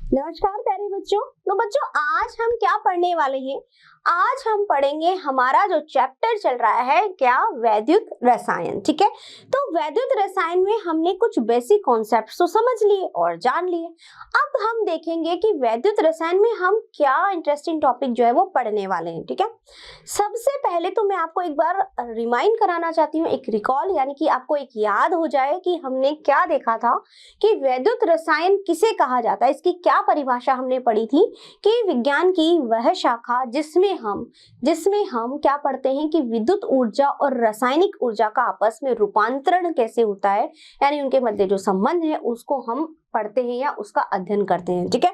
नमस्कार प्यारे बच्चों। तो बच्चों आज हम क्या पढ़ने वाले हैं? आज हम पढ़ेंगे हमारा जो चैप्टर चल रहा है क्या, वैद्युत रसायन। ठीक है, तो वैद्युत रसायन में हमने कुछ बेसिक कॉन्सेप्ट्स तो समझ लिए और जान लिए। अब हम देखेंगे कि वैद्युत रसायन में हम क्या इंटरेस्टिंग टॉपिक जो है वो पढ़ने वाले हैं। ठीक है, सबसे पहले तो मैं आपको एक बार रिमाइंड कराना चाहती हूँ, एक रिकॉल, यानी कि आपको एक याद हो जाए कि हमने क्या देखा था कि वैद्युत रसायन किसे कहा जाता है, इसकी क्या परिभाषा हमने पढ़ी थी कि विज्ञान की वह शाखा जिसमें हम क्या पढ़ते हैं कि विद्युत ऊर्जा और रासायनिक ऊर्जा का आपस में रूपांतरण कैसे होता है, यानी उनके मध्य जो संबंध है उसको हम पढ़ते हैं या उसका अध्ययन करते हैं। ठीक है,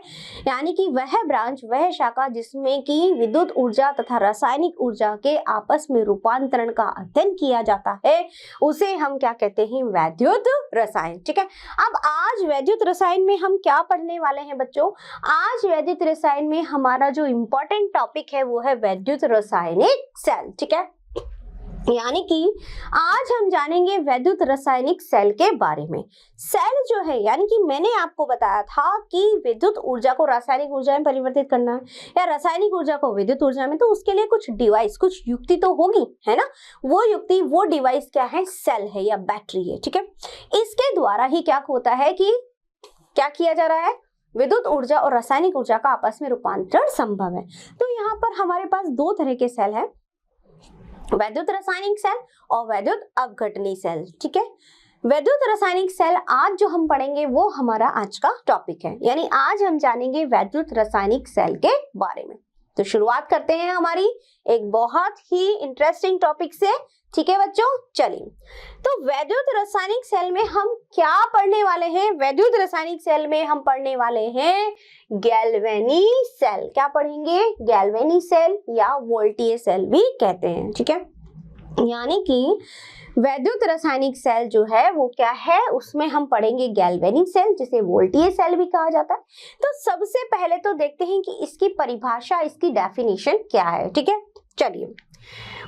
यानी कि वह ब्रांच, वह शाखा जिसमें कि विद्युत ऊर्जा तथा रासायनिक ऊर्जा के आपस में रूपांतरण का अध्ययन किया जाता है, उसे हम क्या कहते हैं, वैद्युत रसायन। ठीक है, अब आज वैद्युत रसायन में हम क्या पढ़ने वाले हैं बच्चों? आज वैद्युत रसायन में हमारा जो इम्पोर्टेंट टॉपिक है वो है वैद्युत रासायनिक सेल। ठीक है, यानी कि आज हम जानेंगे वैद्युत रासायनिक सेल के बारे में। सेल जो है, यानी कि मैंने आपको बताया था कि विद्युत ऊर्जा को रासायनिक ऊर्जा में परिवर्तित करना है या रासायनिक ऊर्जा को विद्युत ऊर्जा में, तो उसके लिए कुछ डिवाइस, कुछ युक्ति तो होगी, है ना। वो युक्ति, वो डिवाइस क्या है? सेल है या बैटरी है। ठीक है, इसके द्वारा ही क्या होता है कि क्या किया जा रहा है, विद्युत ऊर्जा और रासायनिक ऊर्जा का आपस में रूपांतरण संभव है। तो यहाँ पर हमारे पास दो तरह के सेल है, वैद्युत रासायनिक सेल और वैद्युत अपघटनी सेल। ठीक है, वैद्युत रासायनिक सेल आज जो हम पढ़ेंगे वो हमारा आज का टॉपिक है, यानी आज हम जानेंगे वैद्युत रासायनिक सेल के बारे में। तो शुरुआत करते हैं हमारी एक बहुत ही इंटरेस्टिंग टॉपिक से। ठीक है बच्चों, चलिए। तो वैद्युत रासायनिक सेल में हम क्या पढ़ने वाले हैं? वैद्युत रासायनिक सेल में हम पढ़ने वाले हैं गैल्वेनी सेल। क्या पढ़ेंगे? गैल्वेनी सेल या वोल्टीय सेल भी कहते हैं। ठीक है, यानी कि वैद्युत रासायनिक सेल जो है वो क्या है, उसमें हम पढ़ेंगे गैल्वेनिक सेल, जिसे वोल्टीय सेल भी कहा जाता है। तो सबसे पहले तो देखते हैं कि इसकी परिभाषा, इसकी डेफिनेशन क्या है। ठीक है, चलिए।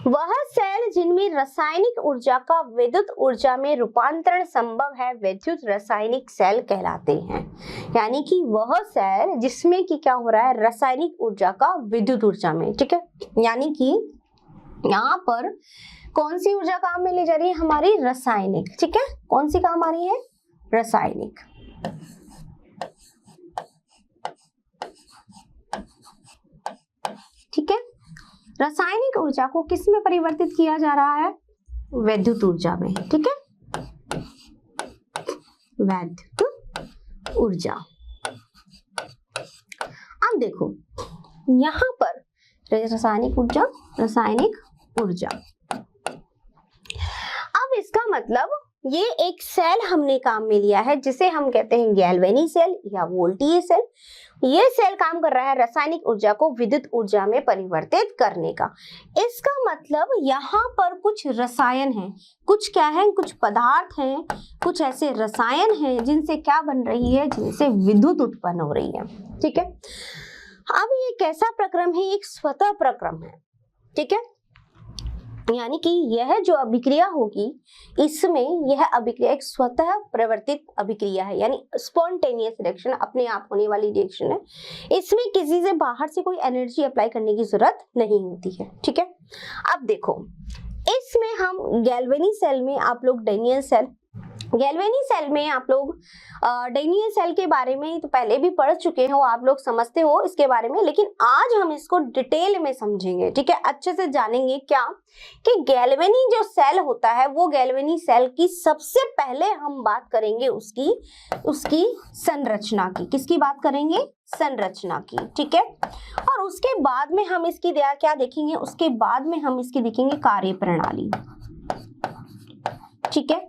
वह सेल जिनमें रासायनिक ऊर्जा का विद्युत ऊर्जा में रूपांतरण संभव है वैद्युत रासायनिक सेल कहलाते हैं। यानी कि वह सेल जिसमें कि क्या हो रहा है, रासायनिक ऊर्जा का विद्युत ऊर्जा में। ठीक है, यानी कि यहाँ पर कौन सी ऊर्जा काम में ले जा रही है? हमारी रासायनिक। ठीक है, कौन सी काम आ रही है? रासायनिक। ठीक है, रासायनिक ऊर्जा को किस में परिवर्तित किया जा रहा है? वैद्युत ऊर्जा में। ठीक है, वैद्युत ऊर्जा। अब देखो यहां पर रासायनिक ऊर्जा। अब इसका मतलब ये एक सेल हमने काम में लिया है जिसे हम कहते हैं गैल्वेनी सेल या वोल्टीय सेल। ये सेल काम कर रहा है रासायनिक ऊर्जा को विद्युत ऊर्जा में परिवर्तित करने का। इसका मतलब यहाँ पर कुछ रसायन है, कुछ क्या है, कुछ पदार्थ है, कुछ ऐसे रसायन है जिनसे क्या बन रही है, जिनसे विद्युत उत्पन्न हो रही है। ठीक है, अब ये कैसा प्रक्रम है? एक स्वतः प्रक्रम है। ठीक है, यानी कि यह जो अभिक्रिया होगी, इसमें यह अभिक्रिया एक स्वतः प्रवर्तित अभिक्रिया है, यानी स्पॉन्टेनियस रिएक्शन, अपने आप होने वाली रिएक्शन है। इसमें किसी से बाहर से कोई एनर्जी अप्लाई करने की जरूरत नहीं होती है। ठीक है, अब देखो इसमें हम गैल्वेनी सेल में आप लोग गैल्वेनी सेल में आप लोग डैनियल सेल के बारे में तो पहले भी पढ़ चुके हो, आप लोग समझते हो इसके बारे में, लेकिन आज हम इसको डिटेल में समझेंगे। ठीक है, अच्छे से जानेंगे क्या कि गैल्वेनी जो सेल होता है, वो गैल्वेनी सेल की सबसे पहले हम बात करेंगे उसकी संरचना की। किसकी बात करेंगे? संरचना की। ठीक है, और उसके बाद में हम इसकी क्या देखेंगे? उसके बाद में हम इसकी देखेंगे कार्य प्रणाली। ठीक है,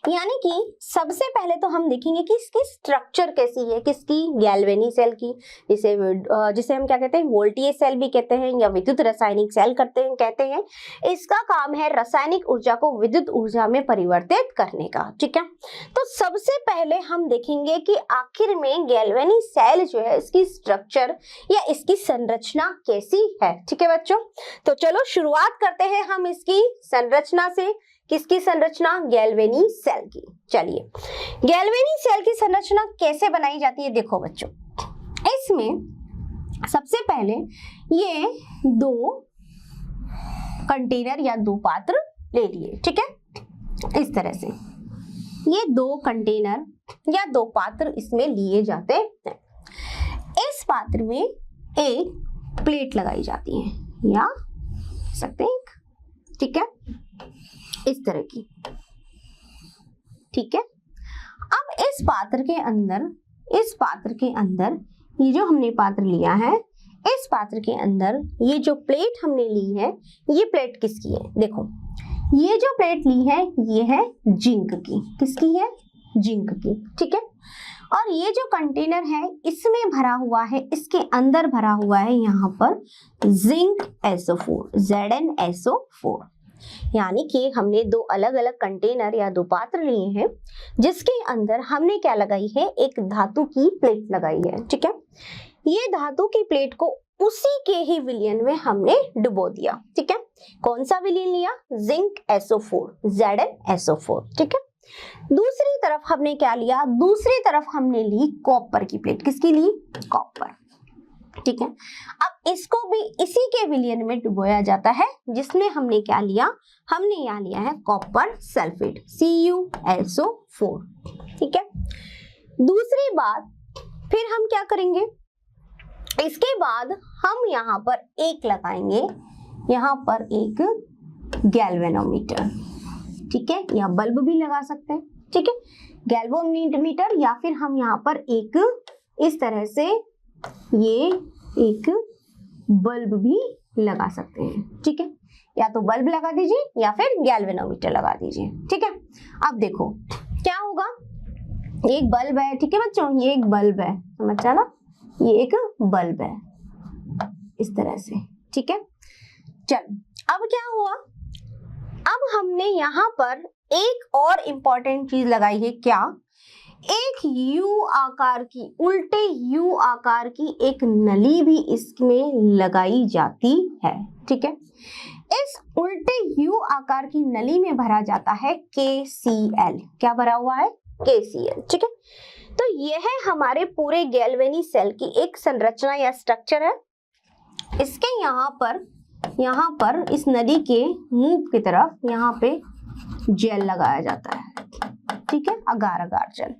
यानी कि सबसे पहले तो हम देखेंगे कि इसकी स्ट्रक्चर कैसी है, किसकी? गैल्वेनी सेल की, जिसे हम क्या कहते हैं? वोल्टीय सेल भी कहते हैं या विद्युत रासायनिक सेल कहते हैं। इसका काम है रासायनिक ऊर्जा को विद्युत ऊर्जा में परिवर्तित करने का। ठीक है, तो सबसे पहले हम देखेंगे कि आखिर में गैल्वेनी सेल जो है, इसकी स्ट्रक्चर या इसकी संरचना कैसी है। ठीक है बच्चों, तो चलो शुरुआत करते हैं हम इसकी संरचना से किसकी संरचना? गैल्वेनी सेल की। चलिए, गैल्वेनी सेल की संरचना कैसे बनाई जाती है? देखो बच्चों, इसमें सबसे पहले ये दो कंटेनर या दो पात्र ले लिए, ठीक है। इस तरह से ये दो कंटेनर या दो पात्र इसमें लिए जाते हैं। इस पात्र में एक प्लेट लगाई जाती है या सकते हैं, ठीक है, इस तरह की, ठीक है। अब इस पात्र के अंदर ये जो हमने पात्र लिया है, इस पात्र के अंदर ये जो प्लेट हमने ली है, ये प्लेट किसकी है? देखो, ये जो प्लेट ली है ये है जिंक की। किसकी है? जिंक की, ठीक है। और ये जो कंटेनर है इसमें भरा हुआ है, इसके अंदर भरा हुआ है यहाँ पर जिंक SO4, ZnSO4। यानी कि हमने दो अलग अलग कंटेनर या दो पात्र लिए हैं, जिसके अंदर हमने क्या लगाई है? एक धातु की प्लेट लगाई है, ठीक है। ये धातु की प्लेट को उसी के ही विलयन में हमने डुबो दिया, ठीक है। कौन सा विलयन लिया? जिंक SO4, ZnSO4, ठीक है। दूसरी तरफ हमने क्या लिया? दूसरी तरफ हमने ली कॉपर की प्लेट। किसकी ली? कॉपर, ठीक है। अब इसको भी इसी के विलयन में डुबोया जाता है, जिसमें हमने क्या लिया? हमने यहाँ लिया है कॉपर सल्फेट, CuSO4, ठीक है। दूसरी बात, फिर हम क्या करेंगे? इसके बाद हम यहाँ पर एक लगाएंगे, यहाँ पर एक गैल्वेनोमीटर, ठीक है, या बल्ब भी लगा सकते हैं, ठीक है, गैल्वेनोमीटर, या फिर हम यहाँ पर एक इस तरह से ये एक बल्ब भी लगा सकते हैं, ठीक है। या तो बल्ब लगा दीजिए या फिर गैल्वेनोमीटर लगा दीजिए, ठीक है। अब देखो क्या होगा, एक बल्ब है, ठीक है बच्चों, ये एक बल्ब है, समझा ना, ये एक बल्ब है इस तरह से, ठीक है। चल, अब क्या हुआ? अब हमने यहाँ पर एक और इम्पोर्टेंट चीज लगाई है। क्या? एक U आकार की, उल्टे U आकार की एक नली भी इसमें लगाई जाती है, ठीक है। इस उल्टे U आकार की नली में भरा जाता है KCl। क्या भरा हुआ है? KCl, ठीक है। तो यह है हमारे पूरे गैल्वेनी सेल की एक संरचना या स्ट्रक्चर है। इसके यहाँ पर इस नली के मुंह की तरफ यहाँ पे जेल लगाया जाता है, ठीक है, अगार अगार जेल।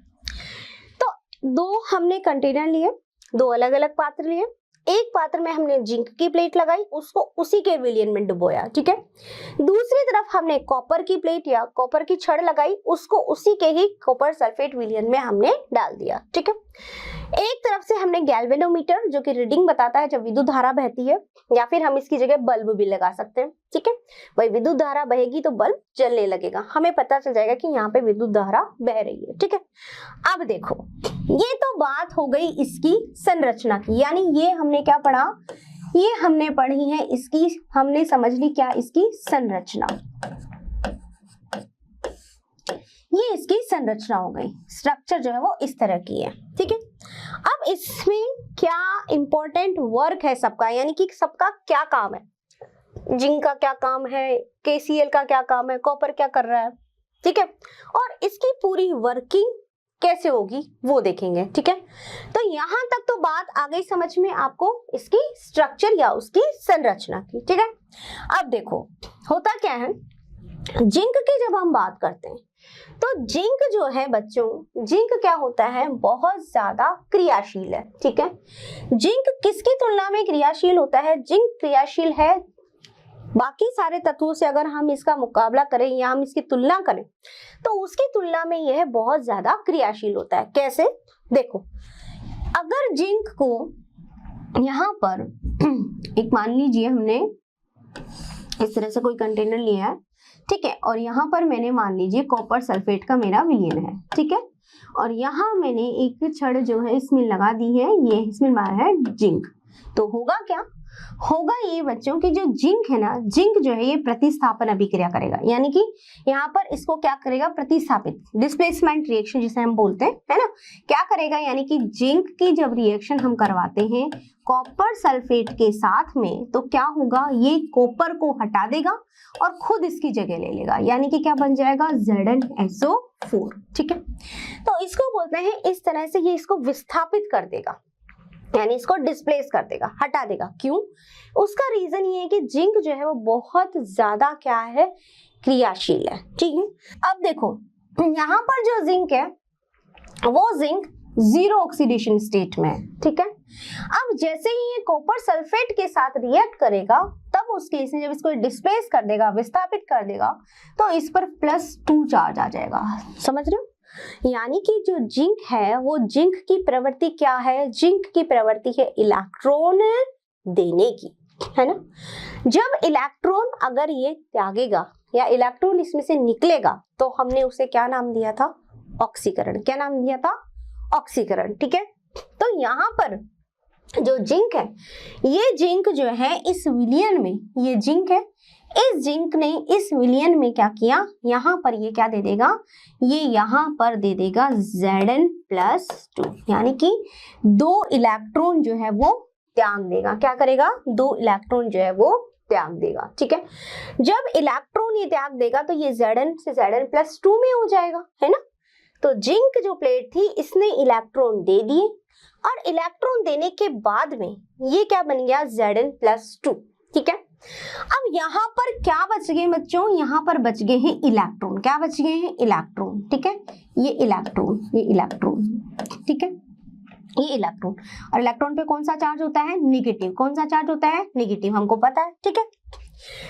तो दो हमने कंटेनर लिए, दो अलग अलग पात्र लिए। एक पात्र में हमने जिंक की प्लेट लगाई, उसको उसी के विलयन में डुबोया, ठीक है। दूसरी तरफ हमने कॉपर की प्लेट या कॉपर की छड़ लगाई, उसको उसी के ही कॉपर सल्फेट विलयन में हमने डाल दिया, ठीक है। एक तरफ से हमने गैल्वेनोमीटर, जो कि रीडिंग बताता है जब विद्युत धारा बहती है, या फिर हम इसकी जगह बल्ब भी लगा सकते हैं, ठीक है। भाई विद्युत धारा बहेगी तो बल्ब जलने लगेगा, हमें पता चल जाएगा कि यहाँ पे विद्युत धारा बह रही है, ठीक है। अब देखो, ये तो बात हो गई इसकी संरचना की, यानी ये हमने क्या पढ़ा? ये हमने पढ़ी है इसकी, हमने समझ ली क्या? इसकी संरचना। ये इसकी संरचना हो गई, स्ट्रक्चर जो है वो इस तरह की है, ठीक है। अब इसमें क्या इंपॉर्टेंट वर्क है सबका, यानी कि सबका क्या काम है? जिंक का क्या काम है, KCl का क्या काम है, कॉपर क्या कर रहा है, ठीक है। और इसकी पूरी वर्किंग कैसे होगी वो देखेंगे, ठीक है। तो यहाँ तक तो बात आ गई समझ में आपको, इसकी स्ट्रक्चर या उसकी संरचना की, ठीक है। अब देखो होता क्या है, जिंक की जब हम बात करते हैं तो जिंक जो है बच्चों, जिंक क्या होता है? बहुत ज्यादा क्रियाशील है, ठीक है। जिंक किसकी तुलना में क्रियाशील होता है? जिंक क्रियाशील है बाकी सारे तत्वों से, अगर हम इसका मुकाबला करें या हम इसकी तुलना करें तो उसकी तुलना में यह बहुत ज्यादा क्रियाशील होता है। कैसे? देखो, अगर जिंक को यहाँ पर एक मान लीजिए हमने इस तरह से कोई कंटेनर लिया है, ठीक है, और यहाँ पर मैंने मान लीजिए कॉपर सल्फेट का मेरा विलयन है, ठीक है, और यहाँ मैंने एक छड़ जो है इसमें लगा दी है, ये इसमें मारा है जिंक। तो होगा क्या? होगा ये बच्चों कि जो जिंक है ना, जिंक जो है ये प्रतिस्थापन अभिक्रिया करेगा, यानी कि यहाँ पर इसको क्या करेगा, प्रतिस्थापित, डिस्प्लेसमेंट रिएक्शन जिसे हम बोलते हैं, है ना, क्या करेगा, यानी कि जिंक की जब रिएक्शन हम करवाते हैं कॉपर सल्फेट के साथ में, तो क्या होगा, ये कॉपर को हटा देगा और खुद इसकी जगह ले लेगा, यानी कि क्या बन जाएगा, ZnSO4। ठीक है, तो इसको बोलते हैं, इस तरह से ये इसको विस्थापित कर देगा, यानी इसको डिस्प्लेस कर देगा, हटा देगा। क्यों? उसका रीजन ये है कि जिंक जो है वो बहुत ज्यादा क्या है, क्रियाशील है। ठीक है, अब देखो यहाँ पर जो जिंक है वो जिंक जीरो ऑक्सीडेशन स्टेट में है। ठीक है, अब जैसे ही ये कॉपर सल्फेट के साथ रिएक्ट करेगा, तब उस केस में जब इसको डिस्प्लेस कर देगा, विस्थापित कर देगा, तो इस पर +2 चार्ज आ जाएगा। समझ रहे हो? यानी कि जो जिंक है वो, जिंक की प्रवृत्ति क्या है, जिंक की प्रवृत्ति है इलेक्ट्रॉन देने की, है ना। जब इलेक्ट्रॉन अगर ये त्यागेगा या इलेक्ट्रॉन इसमें से निकलेगा, तो हमने उसे क्या नाम दिया था, ऑक्सीकरण। क्या नाम दिया था, ऑक्सीकरण। ठीक है, तो यहाँ पर जो जिंक है, ये जिंक जो है इस विलयन में, ये जिंक है, इस जिंक ने इस विलयन में क्या किया, यहाँ पर ये क्या दे देगा, ये यहाँ पर दे देगा Zn+2, यानी कि 2 इलेक्ट्रॉन जो है वो त्याग देगा। क्या करेगा, 2 इलेक्ट्रॉन जो है वो त्याग देगा। ठीक है, जब इलेक्ट्रॉन ये त्याग देगा तो ये Zn से Zn+2 में हो जाएगा, है ना। तो जिंक जो प्लेट थी इसने इलेक्ट्रॉन दे दिए, और इलेक्ट्रॉन देने के बाद में ये क्या बन गया, Zn+2। ठीक है, अब यहाँ पर क्या बच गए बच्चों, यहाँ पर बच गए हैं इलेक्ट्रॉन। क्या बच गए हैं, इलेक्ट्रॉन। ठीक है, ये इलेक्ट्रॉन, ये इलेक्ट्रॉन। ठीक है, ये इलेक्ट्रॉन, और इलेक्ट्रॉन पे कौन सा चार्ज होता है, निगेटिव। कौन सा चार्ज होता है, निगेटिव, हमको पता है। ठीक है,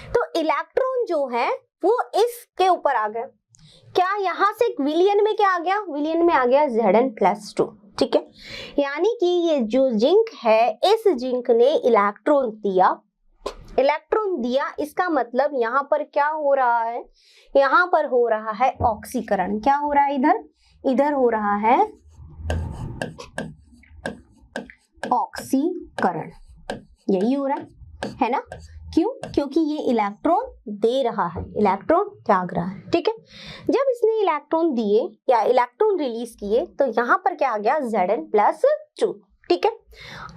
तो इलेक्ट्रॉन जो है वो इसके ऊपर आ गया, क्या यहाँ से विलयन में क्या आ गया, विलयन में आ गया Zn+2। ठीक है, यानी कि ये जो जिंक है, इस जिंक ने इलेक्ट्रॉन दिया, इलेक्ट्रॉन दिया, इसका मतलब यहाँ पर क्या हो रहा है, यहाँ पर हो रहा है ऑक्सीकरण। क्या हो रहा है, इधर हो रहा है ऑक्सीकरण, यही हो रहा है ना। क्यों? क्योंकि ये इलेक्ट्रॉन दे रहा है, इलेक्ट्रॉन त्याग रहा है। ठीक है, जब इसने इलेक्ट्रॉन दिए या इलेक्ट्रॉन रिलीज किए, तो यहाँ पर क्या आ गया, Zn+2। ठीक है,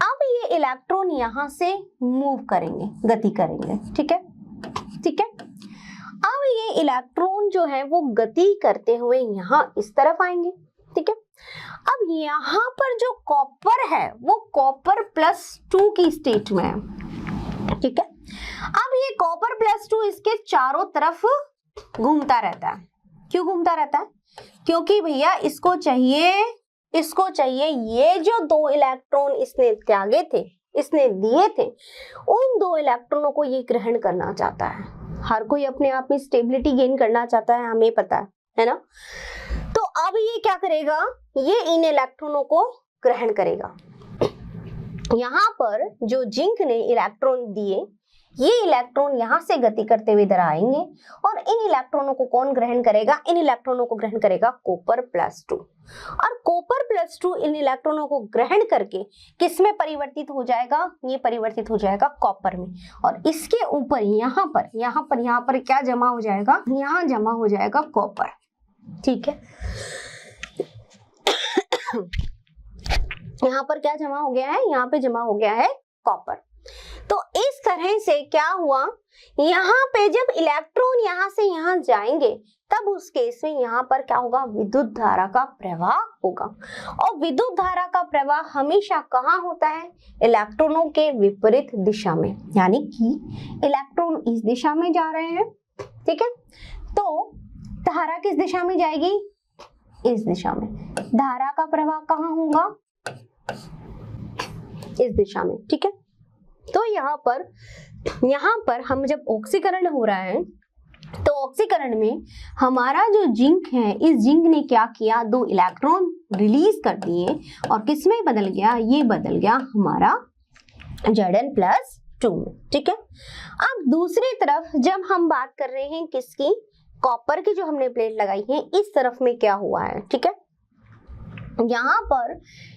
अब ये इलेक्ट्रॉन यहाँ से मूव करेंगे, गति करेंगे। ठीक है, ठीक है, अब ये इलेक्ट्रॉन जो है वो गति करते हुए यहाँ इस तरफ आएंगे। ठीक है, अब यहाँ पर जो कॉपर है वो कॉपर+2 की स्टेट में है। ठीक है, अब ये कॉपर+2 इसके चारों तरफ घूमता रहता है। क्यों घूमता रहता है? क्योंकि भैया इसको चाहिए ये जो 2 इलेक्ट्रॉन इसने त्यागे थे, इसने दिए थे, उन 2 इलेक्ट्रॉनों को ये ग्रहण करना चाहता है। हर कोई अपने आप में स्टेबिलिटी गेन करना चाहता है, हमें पता है ना। तो अब ये क्या करेगा, ये इन इलेक्ट्रॉनों को ग्रहण करेगा। यहाँ पर जो जिंक ने इलेक्ट्रॉन दिए, ये इलेक्ट्रॉन यहाँ से गति करते हुए इधर आएंगे, और इन इलेक्ट्रॉनों को कौन ग्रहण करेगा, इन इलेक्ट्रॉनों को ग्रहण करेगा कॉपर+2, और कॉपर+2 इन इलेक्ट्रॉनों को ग्रहण करके किस में परिवर्तित हो जाएगा, ये परिवर्तित हो जाएगा कॉपर में, और इसके ऊपर यहाँ पर क्या जमा हो जाएगा, यहाँ जमा हो जाएगा कॉपर। ठीक है, यहाँ पर क्या जमा हो गया है, यहाँ पे जमा हो गया है कॉपर। तो इस तरह से क्या हुआ, यहाँ पे जब इलेक्ट्रॉन यहाँ से यहाँ जाएंगे, तब उस केस में यहाँ पर क्या होगा, विद्युत धारा का प्रवाह होगा, और विद्युत धारा का प्रवाह हमेशा कहाँ होता है, इलेक्ट्रॉनों के विपरीत दिशा में, यानी कि इलेक्ट्रॉन इस दिशा में जा रहे हैं। ठीक है, तो धारा किस दिशा में जाएगी, इस दिशा में। धारा का प्रवाह कहाँ होगा, इस दिशा में। ठीक है, तो यहाँ पर हम जब ऑक्सीकरण हो रहा है, तो ऑक्सीकरण में हमारा जो जिंक है, इस जिंक ने क्या किया, 2 इलेक्ट्रॉन रिलीज कर दिए, और किस में बदल गया, ये बदल गया हमारा Zn+2 में। ठीक है, अब दूसरी तरफ जब हम बात कर रहे हैं किसकी, कॉपर की, जो हमने प्लेट लगाई है, इस तरफ में क्या हुआ है। ठीक है, यहाँ पर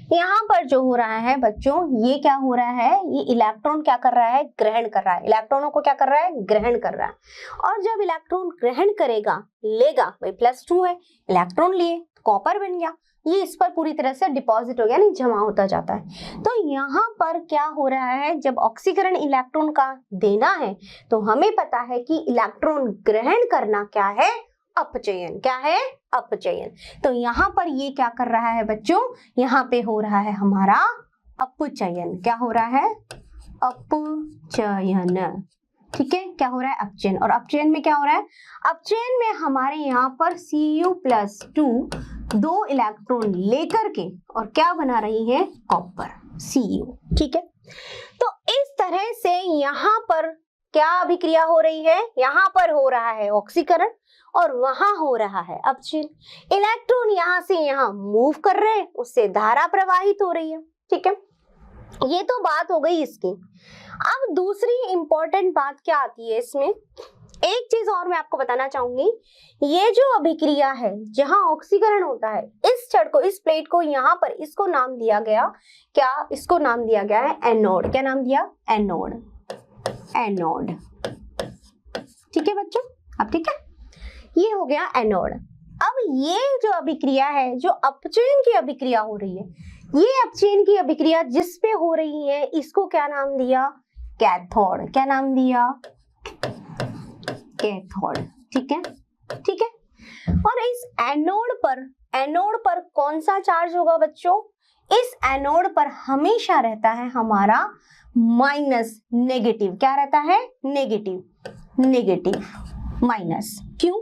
यहाँ पर जो हो रहा है बच्चों, ये क्या हो रहा है, ये इलेक्ट्रॉन क्या कर रहा है, ग्रहण कर रहा है, इलेक्ट्रॉनों को क्या कर रहा है, ग्रहण कर रहा है। और जब इलेक्ट्रॉन ग्रहण करेगा, लेगा, भाई +2 है, इलेक्ट्रॉन लिए, कॉपर बन गया, ये इस पर पूरी तरह से डिपॉजिट हो गया, नहीं जमा होता जाता है। तो यहाँ पर क्या हो रहा है, जब ऑक्सीकरण इलेक्ट्रॉन का देना है तो हमें पता है कि इलेक्ट्रॉन ग्रहण करना क्या है, अपचयन। क्या है, अपचयन। तो यहाँ पर ये क्या कर रहा है बच्चों, यहाँ पे हो रहा है हमारा अपचयन। क्या हो रहा है, अपचयन। ठीक है, क्या हो रहा है, अपचयन। और अपचयन में क्या हो रहा है, अपचयन में हमारे यहाँ पर Cu+2 2 इलेक्ट्रॉन लेकर के और क्या बना रही है, कॉपर, Cu। ठीक है, तो इस तरह से यहाँ पर क्या अभिक्रिया हो रही है, यहाँ पर हो रहा है ऑक्सीकरण और वहां हो रहा है अपचयन। इलेक्ट्रॉन यहाँ से यहाँ मूव कर रहे हैं, उससे धारा प्रवाहित हो रही है। ठीक है, ये तो बात हो गई इसकी। अब दूसरी इंपॉर्टेंट बात क्या आती है इसमें, एक चीज और मैं आपको बताना चाहूंगी, ये जो अभिक्रिया है जहां ऑक्सीकरण होता है, इस छड़ को, इस प्लेट को यहाँ पर इसको नाम दिया गया, क्या, इसको नाम दिया गया है एनोड। क्या नाम दिया, एनोड, एनोड। ठीक है बच्चों, अब ठीक है, ये हो गया एनोड। अब ये जो अभिक्रिया है, जो अपचयन की अभिक्रिया हो रही है, ये अपचयन की अभिक्रिया जिस पे हो रही है, इसको क्या नाम दिया, कैथोड। क्या नाम दिया, कैथोड। ठीक है, ठीक है। और इस एनोड पर कौन सा चार्ज होगा बच्चों, इस एनोड पर हमेशा रहता है हमारा माइनस, नेगेटिव। क्या रहता है, नेगेटिव, नेगेटिव, माइनस। क्यों,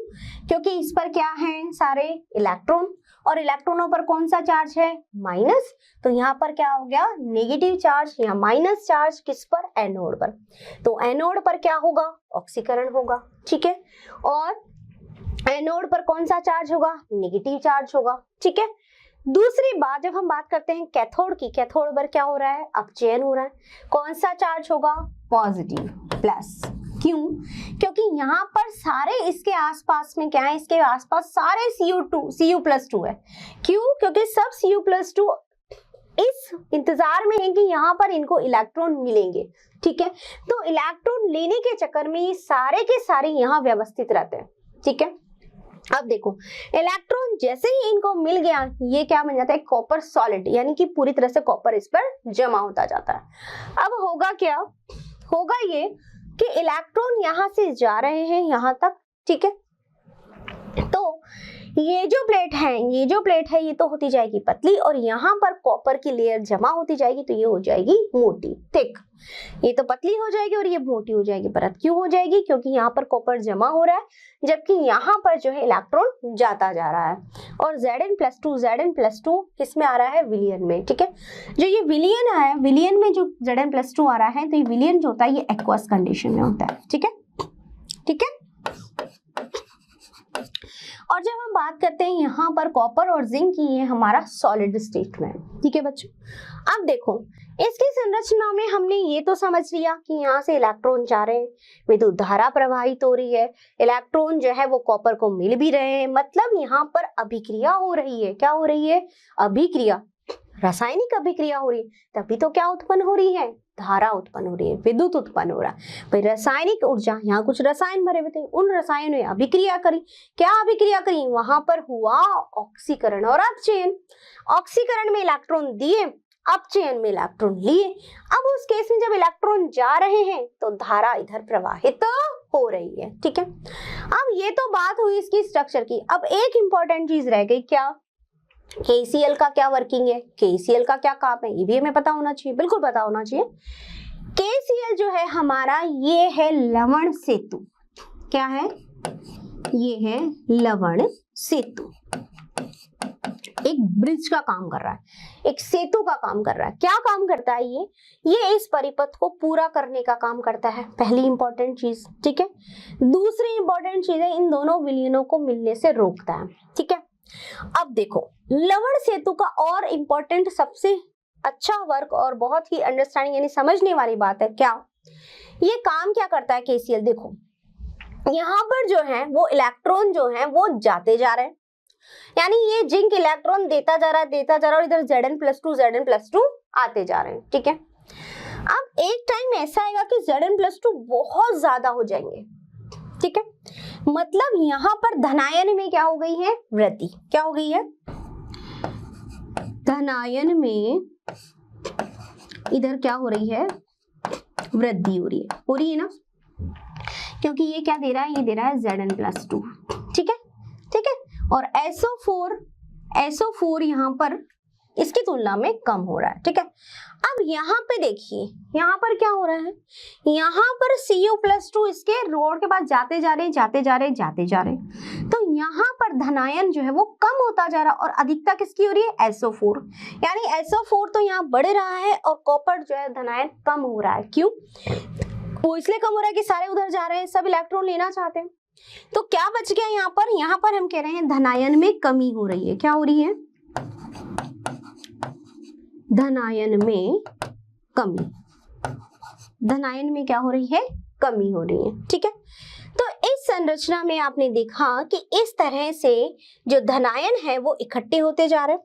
क्योंकि इस पर क्या है, सारे इलेक्ट्रॉन, और इलेक्ट्रॉनों पर कौन सा चार्ज है, माइनस। तो यहाँ पर क्या हो गया, नेगेटिव चार्ज या माइनस चार्ज किस पर, एनोड पर। तो एनोड पर क्या होगा, ऑक्सीकरण होगा। ठीक है, और एनोड पर कौन सा चार्ज होगा, नेगेटिव चार्ज होगा। ठीक है, दूसरी बात, जब हम बात करते हैं कैथोड की, कैथोड पर क्या हो रहा है, अपचयन हो रहा है। कौन सा चार्ज होगा, पॉजिटिव, प्लस। क्यों, क्योंकि यहाँ पर सारे इसके आसपास में क्या है, इसके आसपास सारे Cu+2 है। क्यों, क्योंकि सब Cu+2 इस इंतजार में है कि यहाँ पर इनको इलेक्ट्रॉन मिलेंगे। ठीक है, तो इलेक्ट्रॉन लेने के चक्कर में ये सारे के सारे यहाँ व्यवस्थित रहते हैं। ठीक है, अब देखो, इलेक्ट्रॉन जैसे ही इनको मिल गया, ये क्या बन जाता है, कॉपर सॉलिड, यानी कि पूरी तरह से कॉपर इस पर जमा होता जाता है। अब होगा क्या, होगा ये कि इलेक्ट्रॉन यहां से जा रहे हैं यहां तक। ठीक है, तो ये जो प्लेट है ये तो होती जाएगी पतली, और यहाँ पर कॉपर की लेयर जमा होती जाएगी, तो ये हो जाएगी मोटी, थिक। ये तो पतली हो जाएगी और ये मोटी हो जाएगी परत। क्यों हो जाएगी, क्योंकि यहाँ पर कॉपर जमा हो रहा है, जबकि यहाँ पर जो है इलेक्ट्रॉन जाता जा रहा है। और Zn+2 किस में आ रहा है, विलियन में। ठीक है, जो ये विलियन है, विलियन में जो Zn+2 आ रहा है, तो ये विलियन जो होता है ये एक्वस कंडीशन में होता है। ठीक है, ठीक है। और जब हम बात करते हैं यहाँ पर कॉपर और जिंक की, ये हमारा सॉलिड स्टेट में। ठीक है बच्चों, अब देखो इसकी संरचना में हमने ये तो समझ लिया कि यहाँ से इलेक्ट्रॉन जा रहे हैं, विद्युत धारा प्रवाहित हो रही है, इलेक्ट्रॉन जो है वो कॉपर को मिल भी रहे हैं, मतलब यहाँ पर अभिक्रिया हो रही है। क्या हो रही है, अभिक्रिया, रासायनिक अभिक्रिया हो रही है। तभी तो क्या उत्पन्न हो रही है, धारा उत्पन्न हो रही है, विद्युत उत्पन्न हो रहा है। भाई रासायनिक ऊर्जा, यहाँ कुछ रसायन भरे हुए थे, उन रसायनों ने अभिक्रिया करी। क्या अभिक्रिया करी, वहां पर हुआ ऑक्सीकरण और अपचयन। ऑक्सीकरण में इलेक्ट्रॉन दिए, अपचयन में इलेक्ट्रॉन लिए। अब उस केस में जब इलेक्ट्रॉन जा रहे हैं तो धारा इधर प्रवाहित हो रही है। ठीक है, अब ये तो बात हुई इसकी स्ट्रक्चर की। अब एक इंपॉर्टेंट चीज रह गई, क्या, KCl का क्या वर्किंग है, KCl का क्या काम है, ये भी हमें पता होना चाहिए, बिल्कुल पता होना चाहिए। KCl जो है हमारा, ये है लवण सेतु। क्या है, ये है लवण सेतु, एक ब्रिज का काम कर रहा है, एक सेतु का काम कर रहा है। क्या काम करता है ये इस परिपथ को पूरा करने का काम करता है, पहली इंपॉर्टेंट चीज। ठीक है, दूसरी इंपॉर्टेंट चीज है, इन दोनों विलयनों को मिलने से रोकता है। ठीक है, अब देखो लवण सेतु का और इंपॉर्टेंट, सबसे अच्छा वर्क और बहुत ही अंडरस्टैंडिंग यानी समझने वाली बात है, क्या, ये काम क्या करता है KCl। देखो यहाँ पर जो है वो इलेक्ट्रॉन जो है वो जाते जा रहे हैं, यानी ये जिंक इलेक्ट्रॉन देता जा रहा है और इधर Zn+2 आते जा रहे हैं, ठीक है। अब एक टाइम ऐसा आएगा कि Zn+2 बहुत ज्यादा हो जाएंगे, ठीक है। मतलब यहाँ पर धनायन में क्या हो गई है, वृद्धि। क्या हो गई है, धनायन में इधर क्या हो रही है, वृद्धि हो रही है ना, क्योंकि ये क्या दे रहा है, ये दे रहा है Zn+2, ठीक है, ठीक है। और SO4 यहाँ पर इसकी तुलना में कम हो रहा है, ठीक है। अब यहाँ पे देखिए, यहाँ पर क्या हो रहा है, यहाँ पर Cu+2 इसके रोड के पास जाते जा रहे हैं, तो यहाँ पर धनायन जो है वो कम होता जा रहा है और अधिकता किसकी हो रही है, SO4। यानी SO4 तो यहाँ बढ़ रहा है और कॉपर जो है धनायन कम हो रहा है। क्यों, वो इसलिए कम हो रहा है कि सारे उधर जा रहे हैं, सब इलेक्ट्रॉन लेना चाहते हैं। तो क्या बच गया यहाँ पर हम कह रहे हैं धनायन में कमी हो रही है। क्या हो रही है, धनायन में कमी, धनायन में क्या हो रही है, कमी हो रही है, ठीक है। तो इस संरचना में आपने देखा कि इस तरह से जो धनायन है वो इकट्ठे होते जा रहे हैं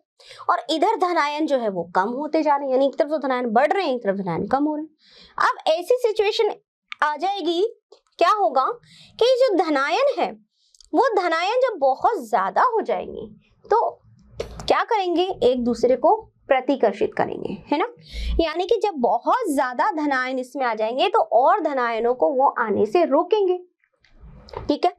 और इधर धनायन जो है वो कम होते जा रहे हैं, यानी एक तरफ तो धनायन बढ़ रहे हैं, एक तरफ धनायन कम हो रहे हैं। अब ऐसी सिचुएशन आ जाएगी, क्या होगा कि जो धनायन है वो धनायन जब बहुत ज्यादा हो जाएंगे तो क्या करेंगे, एक दूसरे को प्रतिकर्षित करेंगे, है ना। यानी कि जब बहुत ज्यादा धनायन इसमें आ जाएंगे तो और धनायनों को वो आने से रोकेंगे, ठीक है।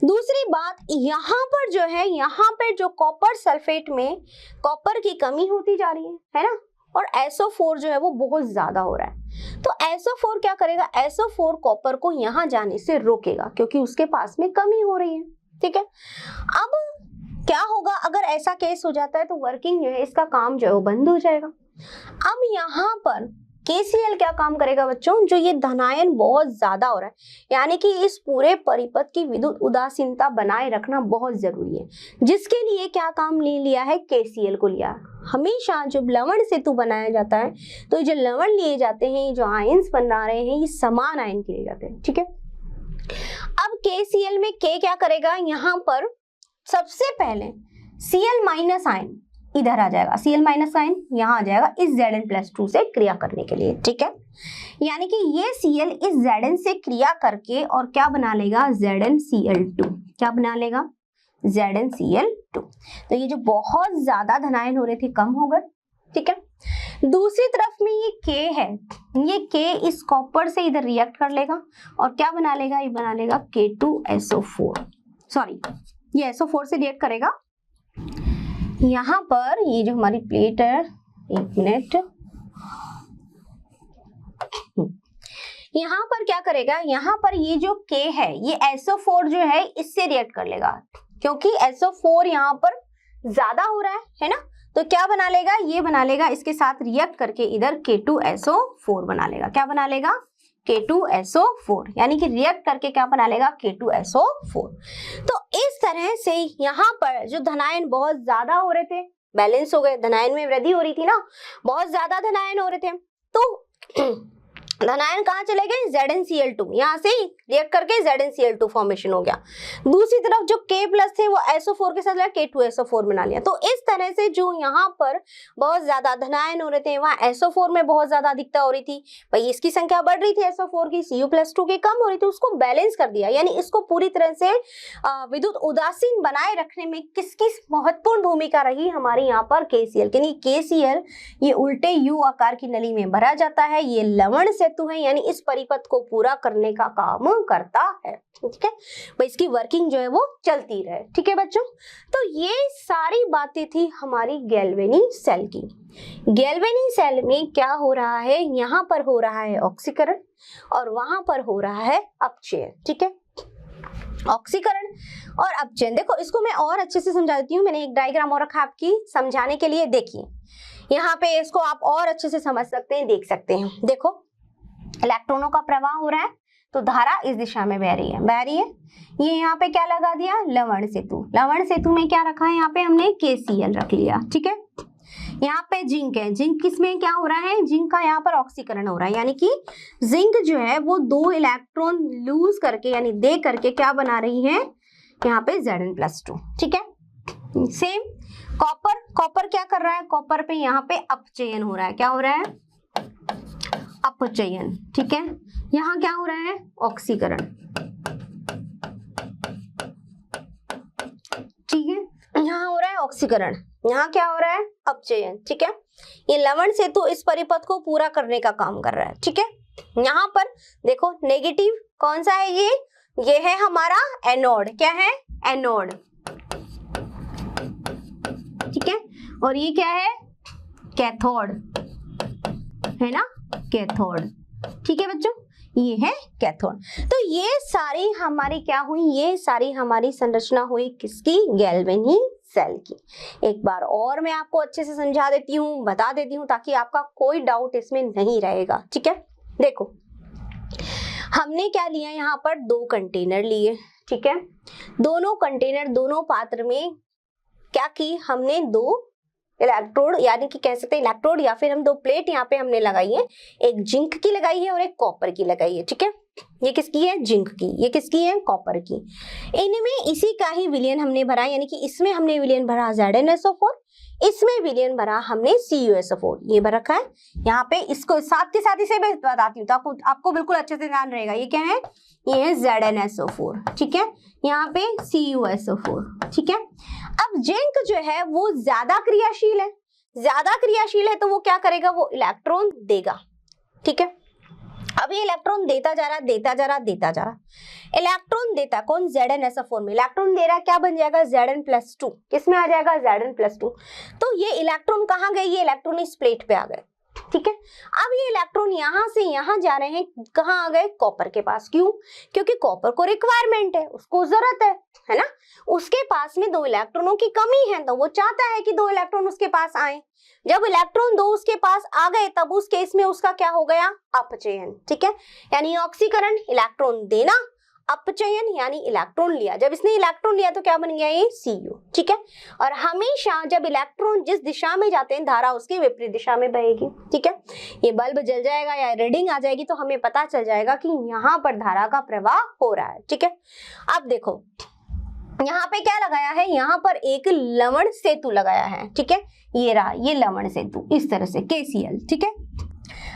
दूसरी बात, यहाँ पर जो है, यहाँ पर जो कॉपर सल्फेट में कॉपर की कमी होती जा रही है ना, और SO4 जो है वो बहुत ज्यादा हो रहा है। तो SO4 क्या करेगा, SO4 कॉपर को यहाँ जाने से रोकेगा क्योंकि उसके पास में कमी हो रही है, ठीक है। अब क्या होगा, अगर ऐसा केस हो जाता है तो वर्किंग जो है, इसका काम जो है वो बंद हो जाएगा। अब यहाँ पर KCl क्या काम करेगा बच्चों, जो ये धनायन बहुत ज्यादा हो रहा है, यानी कि इस पूरे परिपथ की विद्युत उदासीनता बनाए रखना बहुत जरूरी है, जिसके लिए क्या काम ले लिया है, KCl को लिया। हमेशा जब लवण सेतु बनाया जाता है तो जो लवण लिए जाते हैं, जो आयंस बना रहे हैं, ये समान आयन के लिए जाते हैं, ठीक है। अब KCl में K क्या करेगा, यहाँ पर सबसे पहले Cl- आयन इधर आ जाएगा, Cl- आयन यहाँ आ जाएगा इस Zn+2 से क्रिया करने के लिए, ठीक है। यानी कि ये Cl इस Zn से क्रिया करके और क्या बना लेगा, ZnCl2। क्या बना लेगा, ZnCl2। तो ये जो बहुत ज्यादा धनायन हो रहे थे कम हो गए, ठीक है। दूसरी तरफ में ये K है, ये K इस कॉपर से इधर रिएक्ट कर लेगा और क्या बना लेगा, ये बना लेगा K2SO4, सॉरी ये SO4 से रिएक्ट करेगा। यहाँ पर ये जो हमारी प्लेट है, एक मिनट, यहाँ पर क्या करेगा, यहाँ पर ये जो K है ये SO4 जो है इससे रिएक्ट कर लेगा, क्योंकि SO4 यहाँ पर ज्यादा हो रहा है ना, तो क्या बना लेगा, ये बना लेगा इसके साथ रिएक्ट करके इधर K2SO4 बना लेगा। क्या बना लेगा, K2SO4, यानी कि रिएक्ट करके क्या बना लेगा, K2SO4। तो इस तरह से यहाँ पर जो धनायन बहुत ज्यादा हो रहे थे बैलेंस हो गए, धनायन में वृद्धि हो रही थी ना, बहुत ज्यादा धनायन हो रहे थे, तो धनायन कहाँ चले गए, ZnCl2, यहाँ से रिएक्ट करके ZnCl2 फॉर्मेशन हो गया। दूसरी तरफ जो K प्लस थे वो SO4 के साथ लगा K2SO4 बना लिया। तो इस तरह से जो यहाँ पर बहुत ज्यादा धनायन हो रहे थे, वहाँ SO4 में बहुत ज्यादा अधिकता हो रही थी, भाई इसकी संख्या बढ़ रही थी SO4 की, Cu+2 की कम हो रही थी, उसको बैलेंस कर दिया। यानी इसको पूरी तरह से विद्युत उदासीन बनाए रखने में किसकी महत्वपूर्ण भूमिका रही, हमारे यहाँ पर KCl। KCl ये उल्टे U आकार की नली में भरा जाता है, ये लवण सेतु है, यानी इस परिपथ को पूरा करने का काम करता है, ठीक है। भाई इसकी वर्किंग जो है वो चलती रहे, ठीक है बच्चों। तो ये सारी बातें थी हमारी गैल्वेनी सेल की। गैल्वेनी सेल में क्या हो रहा है, यहाँ पर हो रहा है ऑक्सीकरण और वहां पर हो रहा है अपचयन, ठीक है। ऑक्सीकरण और अपचयन, देखो इसको मैं और अच्छे से समझा देती हूँ, मैंने एक डायग्राम और रखा आपकी समझाने के लिए। देखिए यहाँ पे इसको आप और अच्छे से समझ सकते हैं, देख सकते हैं। देखो इलेक्ट्रॉनों का प्रवाह हो रहा है तो धारा इस दिशा में बह रही है। ये यहाँ पे क्या लगा दिया, लवण सेतु। लवण सेतु में क्या रखा है, यहाँ पे हमने KCl रख लिया, ठीक है। यहाँ पे जिंक है, जिंक किसमें क्या हो रहा है, जिंक का यहाँ पर ऑक्सीकरण हो रहा है, यानी कि जिंक जो है वो 2 इलेक्ट्रॉन लूज करके यानी दे करके क्या बना रही है, यहाँ पे Zn+2, ठीक है। सेम कॉपर, कॉपर क्या कर रहा है, कॉपर पे यहाँ पे अपचयन हो रहा है, क्या हो रहा है, अपचयन, ठीक है। यहाँ क्या हो रहा है, ऑक्सीकरण, ठीक है, यहाँ हो रहा है ऑक्सीकरण, यहाँ क्या हो रहा है, अपचयन, ठीक है। ये लवण सेतु इस परिपथ को पूरा करने का काम कर रहा है, ठीक है। यहाँ पर देखो नेगेटिव कौन सा है, ये है हमारा एनोड, क्या है, एनोड, ठीक है। और ये क्या है, कैथोड, है ना, कैथोड, ठीक है बच्चों, ये है कैथोड। तो ये सारी हमारी क्या हुई, ये सारी हमारी संरचना हुई किसकी, गैल्वेनी सेल की। एक बार और मैं आपको अच्छे से समझा देती हूँ, बता देती हूँ, ताकि आपका कोई डाउट इसमें नहीं रहेगा, ठीक है। देखो हमने क्या लिया, यहाँ पर 2 कंटेनर लिए, ठीक है। दोनों कंटेनर, दोनों पात्र में क्या की, हमने 2 इलेक्ट्रोड, यानी कि कह सकते हैं इलेक्ट्रोड, या फिर हम 2 प्लेट यहाँ पे हमने लगाई है, एक जिंक की लगाई है और एक कॉपर की लगाई है, ठीक है। ये किसकी है, जिंक की, ये किसकी है, कॉपर की। इनमें इसी का ही विलयन हमने भरा, यानी कि इसमें हमने विलयन भरा ZnSO4, इसमें विलयन भरा हमने CuSO4, ये भर रखा है यहाँ पे। इसको साथ के साथ इसे मैं बताती हूँ तो आपको बिल्कुल अच्छे से ध्यान रहेगा। ये क्या है, ये है ZnSO4, ठीक है, यहाँ पे CuSO4, ठीक है। अब जिंक जो है वो ज्यादा क्रियाशील है, ज्यादा क्रियाशील है तो वो क्या करेगा, वो इलेक्ट्रॉन देगा, ठीक है। अब ये इलेक्ट्रॉन देता जा रहा, देता जा रहा, देता जा रहा, इलेक्ट्रॉन देता कौन, ZnSO4 में इलेक्ट्रॉन दे रहा, क्या बन जाएगा, Zn+2, किसमें आ जाएगा, Zn+2। तो ये इलेक्ट्रॉन कहाँ गए, ये इलेक्ट्रॉन इस प्लेट पे आ गए, ठीक है। अब ये इलेक्ट्रॉन यहाँ से यहाँ जा रहे हैं, कहाँ आ गए, कॉपर के पास। क्यों, क्योंकि कॉपर को रिक्वायरमेंट है, उसको जरूरत है ना। उसके पास में 2 इलेक्ट्रॉनों की कमी है, तो वो चाहता है कि 2 इलेक्ट्रॉन उसके पास आए। जब इलेक्ट्रॉन 2 उसके पास आ गए, तब उस केस में उसका क्या हो गया, अपचयन, ठीक है। यानी ऑक्सीकरण, इलेक्ट्रॉन देना, अपचयन यानी इलेक्ट्रॉन लिया। जब इसने इलेक्ट्रॉन लिया तो क्या बन गया, ये Cu, ठीक है। और हमेशा जब इलेक्ट्रॉन जिस दिशा में जाते हैं, धारा उसके विपरीत दिशा में बहेगी, ठीक है। ये बल्ब जल जाएगा या रीडिंग आ जाएगी तो हमें पता चल जाएगा कि यहाँ पर धारा का प्रवाह हो रहा है, ठीक है। अब देखो यहाँ पे क्या लगाया है, यहाँ पर एक लवण सेतु लगाया है, ठीक है। ये रहा, ये लवण सेतु, इस तरह से KCl, ठीक है।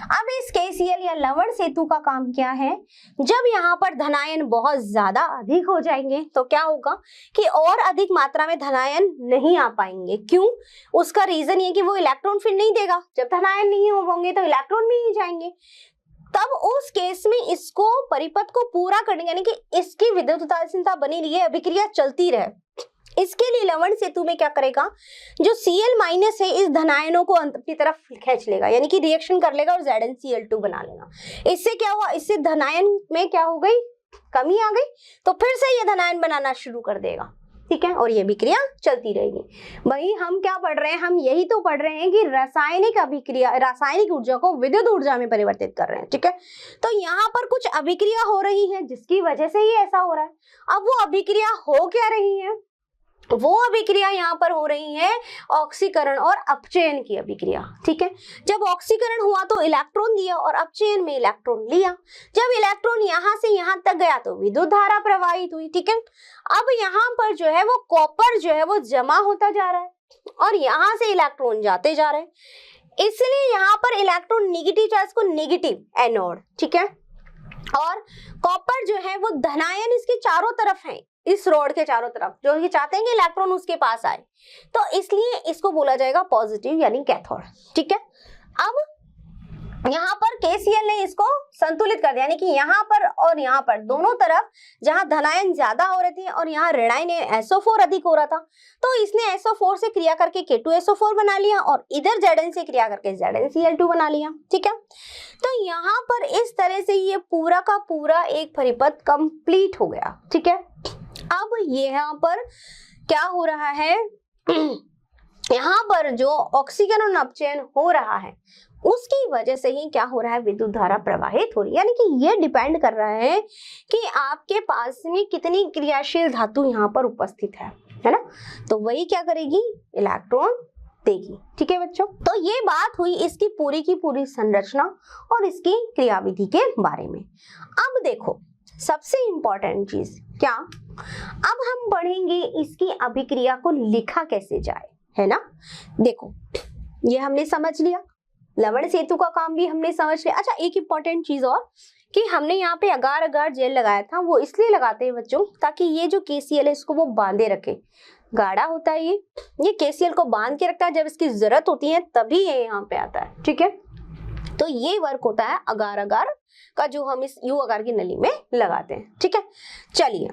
अब इस KCl या लवण सेतु का काम क्या है, जब यहाँ पर धनायन बहुत ज्यादा अधिक हो जाएंगे तो क्या होगा कि और अधिक मात्रा में धनायन नहीं आ पाएंगे। क्यों, उसका रीजन ये कि वो इलेक्ट्रॉन फिर नहीं देगा, जब धनायन नहीं होंगे तो इलेक्ट्रॉन भी नहीं जाएंगे। तब उस केस में इसको परिपथ को पूरा करने, यानी कि इसकी विद्युत उदासीनता बनी रही है, अभिक्रिया चलती रहे, इसके लिए लवण सेतु में क्या करेगा, जो Cl- है इस धनायनों को अपनी तरफ खींच लेगा, यानी कि रिएक्शन कर लेगा और ZnCl2 बना लेगा। इससे क्या हुआ, इससे धनायन में क्या हो गई, कमी आ गई, तो फिर से ये धनायन बनाना शुरू कर देगा, ठीक है। और ये अभिक्रिया चलती रहेगी। वही हम क्या पढ़ रहे हैं, हम यही तो पढ़ रहे हैं कि रासायनिक अभिक्रिया, रासायनिक ऊर्जा को विद्युत ऊर्जा में परिवर्तित कर रहे हैं, ठीक है। तो यहाँ पर कुछ अभिक्रिया हो रही है जिसकी वजह से ही ऐसा हो रहा है। अब वो अभिक्रिया हो क्या रही है, वो अभिक्रिया यहाँ पर हो रही है ऑक्सीकरण और अपचयन की अभिक्रिया, ठीक है। जब ऑक्सीकरण हुआ तो इलेक्ट्रॉन दिया और अपचयन में इलेक्ट्रॉन लिया। जब इलेक्ट्रॉन यहाँ से यहाँ तक गया तो विद्युत धारा प्रवाहित हुई, ठीक है। अब यहाँ पर जो है वो कॉपर जो है वो जमा होता जा रहा है और यहाँ से इलेक्ट्रॉन जाते जा रहे हैं, इसलिए यहाँ पर इलेक्ट्रॉन नेगेटिव चार्ज को नेगेटिव एनोड, ठीक है। और कॉपर जो है वो धनायन इसके चारों तरफ है, इस रॉड के चारों तरफ, जो ये चाहते हैं कि इलेक्ट्रॉन उसके पास आए, तो इसलिए इसको बोला जाएगा पॉजिटिव यानी कैथोड, ठीक है। अब यहाँ पर KCl ने इसको संतुलित कर दिया, यानी कि यहाँ पर और यहाँ पर दोनों तरफ जहाँ धनायन ज्यादा हो रहे थे और यहाँ ऋणायन SO4 अधिक हो रहा था, तो इसने SO4 से क्रिया करके K2SO4 बना लिया और इधर Zn से क्रिया करके ZnCl2 बना लिया, ठीक है। तो यहाँ पर इस तरह से ये पूरा का पूरा एक परिपथ कंप्लीट हो गया, ठीक है। अब ये यहाँ पर क्या हो रहा है, यहाँ पर जो ऑक्सीकरण अपचयन हो रहा है उसकी वजह से ही क्या हो रहा है, विद्युत धारा प्रवाहित हो रही है। यानी कि ये डिपेंड कर रहा है कि आपके पास में कितनी क्रियाशील धातु यहाँ पर उपस्थित है ना। तो वही क्या करेगी, इलेक्ट्रॉन देगी, ठीक है बच्चों। तो ये बात हुई इसकी पूरी की पूरी संरचना और इसकी क्रियाविधि के बारे में। अब देखो सबसे इंपॉर्टेंट चीज क्या, अब हम पढ़ेंगे इसकी अभिक्रिया को लिखा कैसे जाए, है ना। देखो ये हमने समझ लिया, लवण सेतु का काम भी हमने समझ लिया। अच्छा एक इंपॉर्टेंट चीज और कि हमने यहाँ पे अगार अगार जेल लगाया था, वो इसलिए लगाते हैं बच्चों ताकि ये जो KCl है इसको वो बांधे रखे। गाढ़ा होता है ये KCl को बांध के रखता है, जब इसकी जरूरत होती है तभी ये यहाँ पे आता है, ठीक है। तो ये वर्क होता है अगार अगार का जो हम इस U आकार की नली में लगाते हैं, ठीक है। चलिए